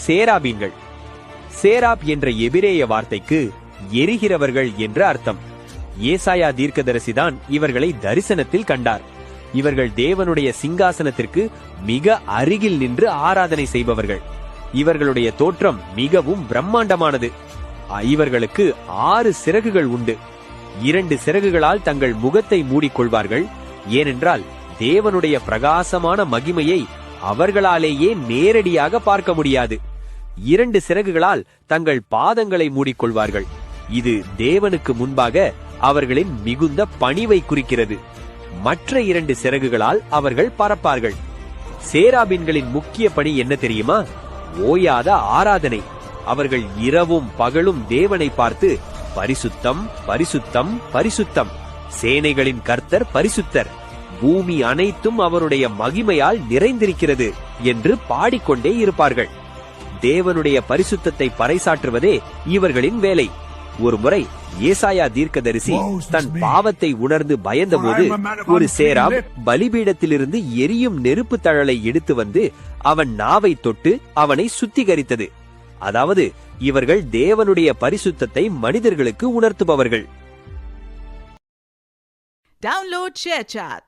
சேராபீன்கள். சேராப் என்ற எபிரேய வார்த்தைக்கு எரிகிறவர்கள் என்று அர்த்தம். ஏசாயா தீர்க்கதரிசிதான் இவர்களை தரிசனத்தில் கண்டார். இவர்கள் தேவனுடைய சிங்காசனத்திற்கு மிக அருகில் நின்று ஆராதனை செய்பவர்கள். இவர்களுடைய தோற்றம் மிகவும் பிரம்மாண்டமானது. இவர்களுக்கு 6 சிறகுகள் உண்டு. 2 சிறகுகளால் தங்கள் முகத்தை மூடிக்கொள்வார்கள். ஏனென்றால் தேவனுடைய பிரகாசமான மகிமையை அவர்களாலேயே நேரடியாக பார்க்க முடியாது. 2 சிறகுகளால் தங்கள் பாதங்களை மூடிக்கொள்வார்கள். இது தேவனுக்கு முன்பாக அவர்களின் மிகுந்த பணிவை குறிக்கிறது. மற்ற 2 சிறகுகளால் அவர்கள் பறப்பார்கள். சேராபீன்களின் முக்கிய பணி என்ன தெரியுமா? ஓயாத ஆராதனை. அவர்கள் இரவும் பகலும் தேவனை பார்த்து பரிசுத்தம், பரிசுத்தம், பரிசுத்தம், சேனைகளின் கர்த்தர் பரிசுத்தர், பூமி அனைத்தும் அவருடைய மகிமையால் நிறைந்திருக்கிறது என்று பாடிக்கொண்டே இருப்பார்கள். தேவனுடைய பரிசுத்தத்தை பறைசாற்றுவதே இவர்களின் வேலை. ஒருமுறை ஏசாயா தீர்க்கதரிசி தன் பாவத்தை உணர்ந்து பயந்தபோது ஒரு சேராப் பலிபீடத்திலிருந்து எரியும் நெருப்பு தழலை எடுத்து வந்து அவன் நாவை தொட்டு அவனை சுத்திகரித்தது. அதாவது இவர்கள் தேவனுடைய பரிசுத்தத்தை மனிதர்களுக்கு உணர்த்துபவர்கள். Download ShareChat.